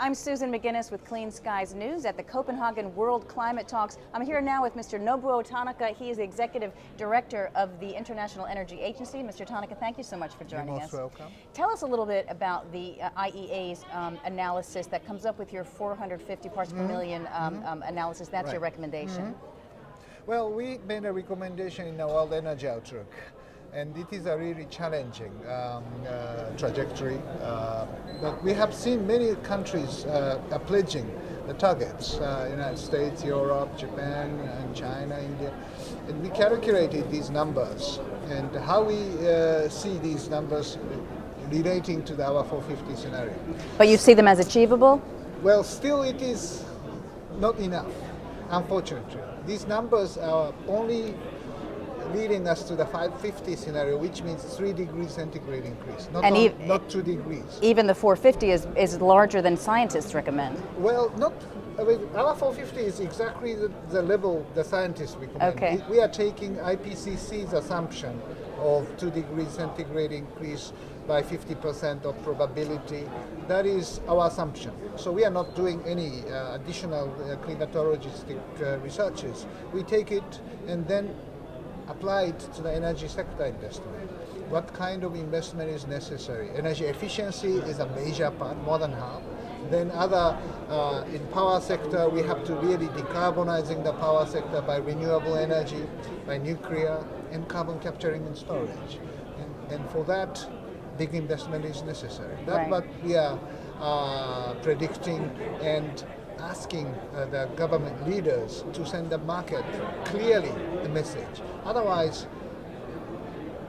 I'm Susan McGinnis with Clean Skies News at the Copenhagen World Climate Talks. I'm here now with Mr. Nobuo Tanaka. He is the Executive Director of the International Energy Agency. Mr. Tanaka, thank you so much for joining us. You're most welcome. Tell us a little bit about the IEA's analysis that comes up with your 450 parts per million analysis. That's your recommendation. Well, we made a recommendation in the World Energy Outlook, and it is a really challenging trajectory. But we have seen many countries are pledging the targets, United States, Europe, Japan, and China, India. And we calculated these numbers and how we see these numbers relating to our 450 scenario. But you see them as achievable? Well, still it is not enough, unfortunately. These numbers are only leading us to the 550 scenario, which means 3 degrees centigrade increase, not 2 degrees. Even the 450 is larger than scientists recommend. Well, our 450 is exactly the level the scientists recommend. Okay. We are taking IPCC's assumption of 2 degrees centigrade increase by 50% of probability. That is our assumption. So we are not doing any additional climatologistic researches. We take it and then apply it to the energy sector investment. What kind of investment is necessary? Energy efficiency is a major part, more than half. Then in power sector, we have to really decarbonizing the power sector by renewable energy, by nuclear, and carbon capturing and storage. And for that, big investment is necessary. That's what we are predicting and asking the government leaders to send the market clearly the message. Otherwise,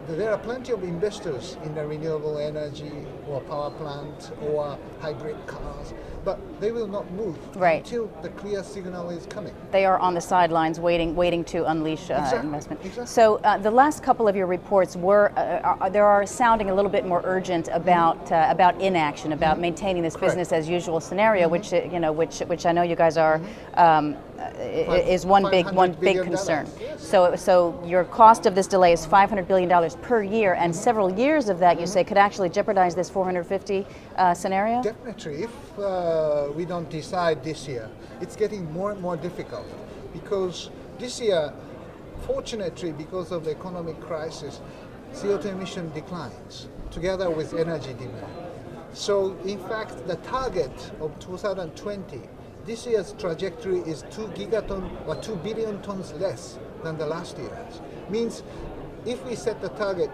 there are plenty of investors in the renewable energy or power plant or hybrid cars, but they will not move until the clear signal is coming. They are on the sidelines waiting to unleash investment. Exactly. So the last couple of your reports are sounding a little bit more urgent about inaction, about maintaining this business as usual scenario, which I know you guys are is one big concern. Yes. So your cost of this delay is $500 billion per year, and several years of that you say could actually jeopardize this 450 scenario? Definitely. If we don't decide this year, it's getting more and more difficult, because this year, fortunately, because of the economic crisis, CO2 emission declines together with energy demand. So in fact, the target of 2020, this year's trajectory is 2 gigaton or 2 billion tons less than the last year's. Means if we set the target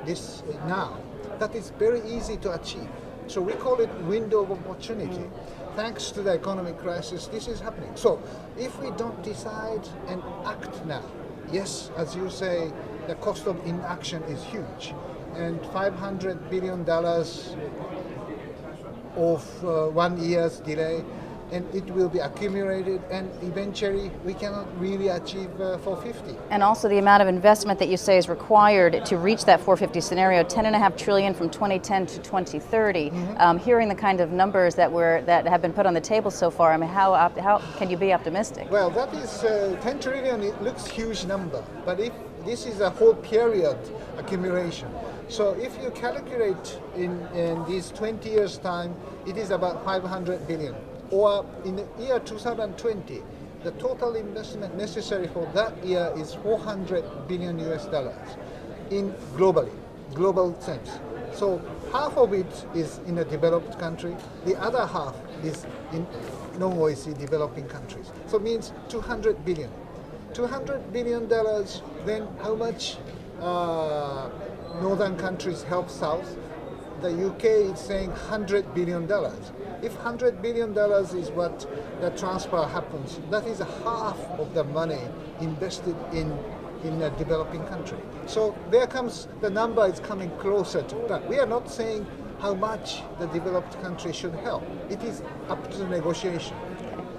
now, that is very easy to achieve. So we call it window of opportunity. Thanks to the economic crisis, this is happening. So if we don't decide and act now, yes, as you say, the cost of inaction is huge. And $500 billion of 1 year's delay, and it will be accumulated, and eventually we cannot really achieve 450. And also the amount of investment that you say is required to reach that 450 scenario, $10.5 trillion from 2010 to 2030. Hearing the kind of numbers that have been put on the table so far, I mean, how can you be optimistic? Well, that is 10 trillion. It looks huge number, but if this is a whole period accumulation. So if you calculate in these 20 years time, it is about 500 billion. Or in the year 2020, the total investment necessary for that year is $400 billion in global sense. So half of it is in a developed country, the other half is in non-OECD developing countries. So it means $200 billion. $200 billion, then how much northern countries help south? The UK is saying $100 billion. If $100 billion is what the transfer happens, that is half of the money invested in a developing country. So there comes, the number is coming closer to that. We are not saying how much the developed country should help. It is up to the negotiation.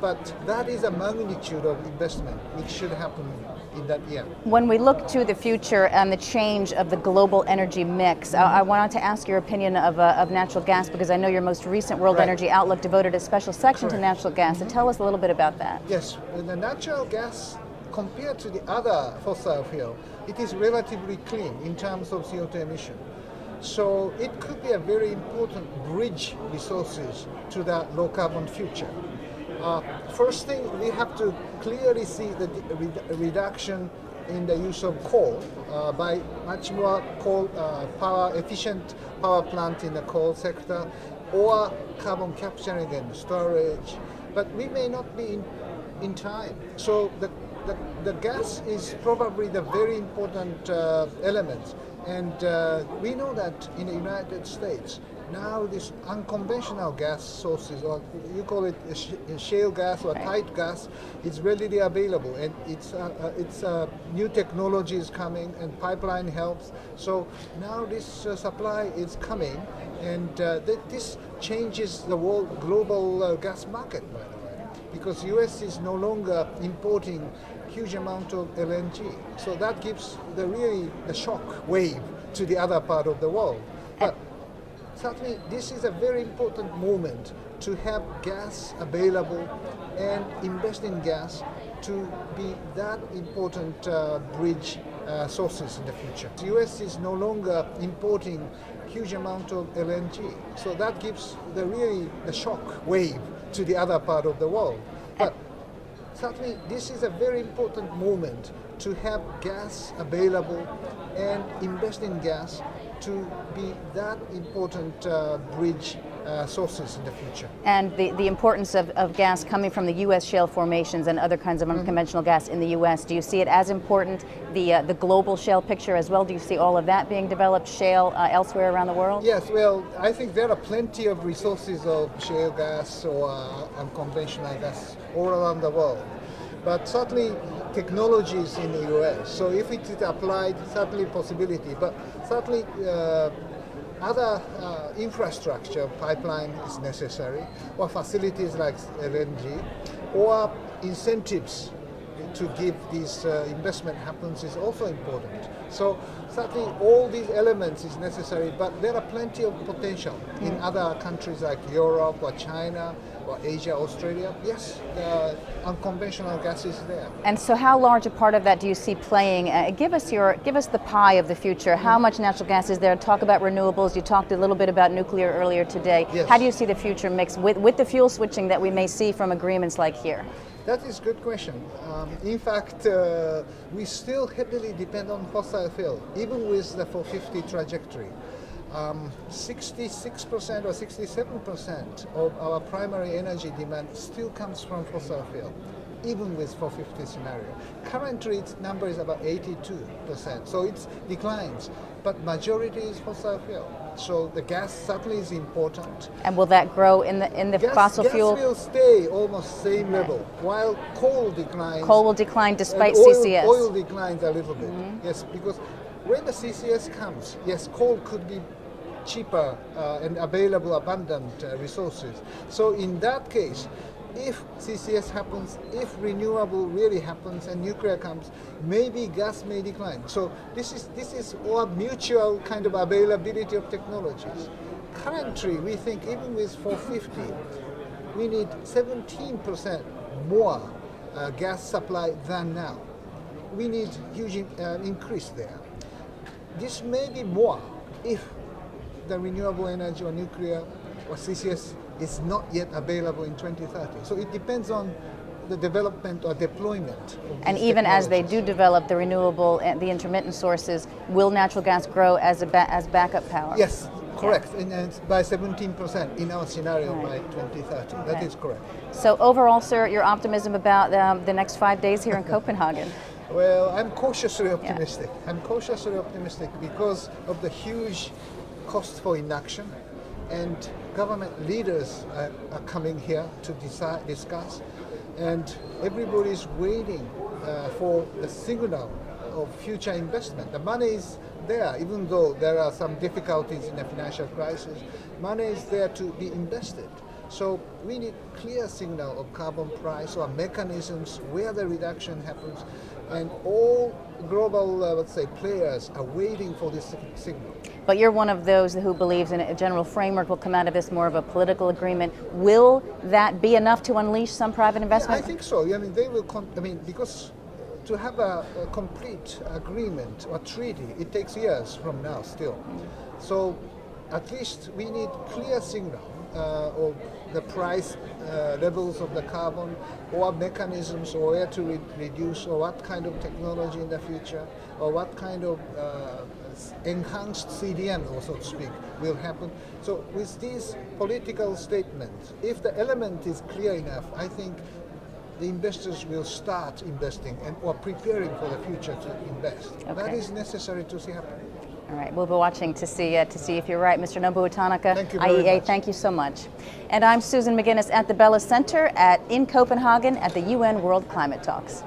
But that is a magnitude of investment which should happen in that year. When we look to the future and the change of the global energy mix, I wanted to ask your opinion of natural gas, because I know your most recent World Energy Outlook devoted a special section to natural gas. So tell us a little bit about that. Yes, the natural gas, compared to the other fossil fuel, it is relatively clean in terms of CO2 emission. So it could be a very important bridge resources to that low carbon future. First thing, we have to clearly see the reduction in the use of coal by much more coal power efficient power plant in the coal sector, or carbon capturing and storage. But we may not be in time. So the gas is probably the very important element. And we know that in the United States, now this unconventional gas sources, or you call it shale gas or tight gas, is readily available, and it's new technology is coming, and pipeline helps. So now this supply is coming, and this changes the world global gas market, by the way, because US is no longer importing huge amount of LNG. So that gives the shock wave to the other part of the world. But certainly, this is a very important moment to have gas available and invest in gas to be that important bridge sources in the future. The US is no longer importing huge amount of LNG, so that gives the shock wave to the other part of the world. But certainly, this is a very important moment to have gas available and invest in gas to be that important bridge sources in the future. And the importance of gas coming from the U.S. shale formations and other kinds of unconventional gas in the U.S., do you see it as important, the global shale picture as well? Do you see all of that being developed, shale, elsewhere around the world? Yes, well, I think there are plenty of resources of shale gas or unconventional gas all around the world. But certainly technologies in the US. So if it is applied, certainly possibility. But certainly other infrastructure, pipeline is necessary, or facilities like LNG, or incentives to give this investment happens is also important. So certainly all these elements is necessary, but there are plenty of potential in other countries like Europe or China or Asia, Australia. Yes, unconventional gas is there. And so how large a part of that do you see playing? Give us the pie of the future. How much natural gas is there? Talk about renewables. You talked a little bit about nuclear earlier today. Yes. How do you see the future mix with the fuel switching that we may see from agreements like here? That is a good question. In fact, we still heavily depend on fossil fuel, even with the 450 trajectory. 66% or 67% of our primary energy demand still comes from fossil fuel, even with 450 scenario. Currently, its number is about 82%, so it declines, but majority is fossil fuel. So the gas certainly is important. And will that grow in the fossil fuel? Gas will stay almost same level, while coal declines. Coal will decline despite oil, CCS. Oil declines a little bit, yes, because when the CCS comes, yes, coal could be cheaper and available, abundant resources. So in that case, if CCS happens, if renewable really happens and nuclear comes, maybe gas may decline. So this is all mutual kind of availability of technologies. Currently, we think even with 450, we need 17% more gas supply than now. We need huge increase there. This may be more if the renewable energy or nuclear or CCS is not yet available in 2030. So it depends on the development or deployment. And even as they do develop the renewable and the intermittent sources, will natural gas grow as backup power? Yes, correct. Yeah. And by 17% in our scenario by 2030. Okay. That is correct. So overall, sir, your optimism about the next 5 days here in Copenhagen? Well, I'm cautiously optimistic. Yeah. I'm cautiously optimistic because of the huge cost for inaction, and government leaders are coming here to discuss, and everybody's waiting for the signal of future investment. The money is there, even though there are some difficulties in the financial crisis. Money is there to be invested. So we need clear signal of carbon price or mechanisms where the reduction happens, and all global, let's say, players are waiting for this signal. But you're one of those who believes in a general framework will come out of this, more of a political agreement. Will that be enough to unleash some private investment? Yeah, I think so. I mean, they will. Because to have a complete agreement or treaty, it takes years from now still. So at least we need clear signal of the price levels of the carbon, or mechanisms, or where to reduce, or what kind of technology in the future, or what kind of enhanced CDM, or so to speak, will happen. So with these political statements, if the element is clear enough, I think the investors will start investing or preparing for the future to invest. Okay. That is necessary to see happen. All right, we'll be watching to see if you're right. Mr. Nobuo Tanaka, Thank you very IEA, much. thank you so much. And I'm Susan McGinnis at the Bella Center in Copenhagen at the UN World Climate Talks.